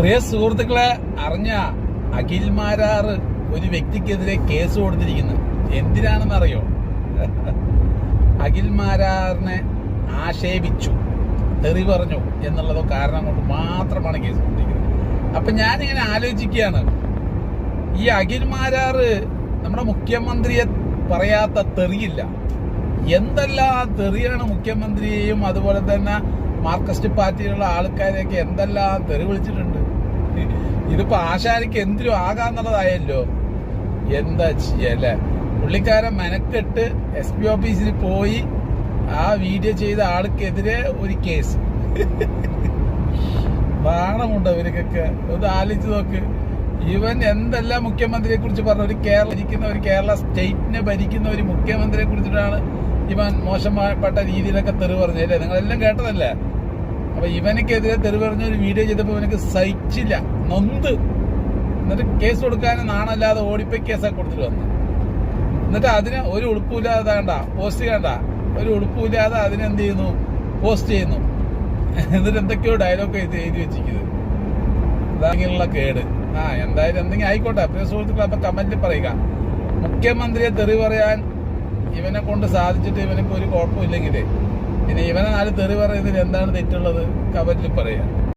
പ്രിയ സുഹൃത്തുക്കളെ, അറിഞ്ഞ അഖിൽ മാരാർ ഒരു വ്യക്തിക്കെതിരെ കേസ് കൊടുത്തിരിക്കുന്നു. എന്തിനാണെന്നറിയോ? അഖിൽ മാരാറിനെ ആക്ഷേപിച്ചു, തെറി പറഞ്ഞു എന്നുള്ളതോ കാരണം കൊണ്ട് മാത്രമാണ് കേസ് കൊടുത്തിരിക്കുന്നത്. അപ്പൊ ഞാനിങ്ങനെ ആലോചിക്കുകയാണ്, ഈ അഖിൽ മാരാർ നമ്മുടെ മുഖ്യമന്ത്രിയെ പറയാത്ത തെറിയില്ല. എന്തെല്ലാം തെറിയാണ് മുഖ്യമന്ത്രിയെയും അതുപോലെ തന്നെ മാർക്സിസ്റ്റ് പാർട്ടിയിലുള്ള ആൾക്കാരെയൊക്കെ എന്തെല്ലാം തെറി വിളിച്ചിട്ടുണ്ട്. ഇതിപ്പോ ആശാരിക്ക് എന്തിനും ആകാന്നുള്ളതായല്ലോ. എന്താ ചെയ്യല്ലേ? പുള്ളിക്കാരൻ മെനക്കെട്ട് SP ഓഫീസിൽ പോയി ആ വീഡിയോ ചെയ്ത ആൾക്കെതിരെ ഒരു കേസ്. നാണമുണ്ടോ ഇവർക്കൊക്കെ? ഒന്ന് ആലോചിച്ച് നോക്ക്. ഇവൻ എന്തെല്ലാം മുഖ്യമന്ത്രിയെ കുറിച്ച് പറഞ്ഞു. ഒരു കേരള സ്റ്റേറ്റിനെ ഭരിക്കുന്ന ഒരു മുഖ്യമന്ത്രിയെ കുറിച്ചിട്ടാണ് ഇവൻ മോശപ്പെട്ട രീതിയിലൊക്കെ തെറി പറഞ്ഞല്ലേ? നിങ്ങളെല്ലാം കേട്ടതല്ലേ? അപ്പൊ ഇവനക്കെതിരെ തെറി പറഞ്ഞ ഒരു വീഡിയോ ചെയ്തപ്പോ ഇവനക്ക് സഹിച്ചില്ല, നൊന്ത്. എന്നിട്ട് കേസ് കൊടുക്കാൻ നാണല്ലാതെ ഓടിപ്പോയി കേസൊക്കെ കൊടുത്തിട്ട് വന്നു. എന്നിട്ട് അതിന് ഒരു ഉളുപ്പില്ലാതെ കണ്ട പോസ്റ്റ് കണ്ട, ഒരു ഉളുപ്പില്ലാതെ അതിനെന്ത് ചെയ്യുന്നു, പോസ്റ്റ് ചെയ്യുന്നു. എന്നിട്ട് എന്തൊക്കെയോ ഡയലോഗ് എഴുതി വെച്ചിരിക്കുന്നത്. അതാണെങ്കിലുള്ള കേട്. എന്തായാലും എന്തെങ്കിലും ആയിക്കോട്ടെ. പ്രിയ സുഹൃത്തുക്കൾ, അപ്പൊ കമന്റിൽ പറയുക, മുഖ്യമന്ത്രിയെ തെറി പറയാൻ ഇവനെ കൊണ്ട് സാധിച്ചിട്ട് ഇവനക്ക് ഒരു കുഴപ്പമില്ലെങ്കിലേ പിന്നെ ഇവനെ നാല് തെറി പറയുന്നതിൽ എന്താണ് തെറ്റുള്ളത്? കമന്റിൽ പറയുക.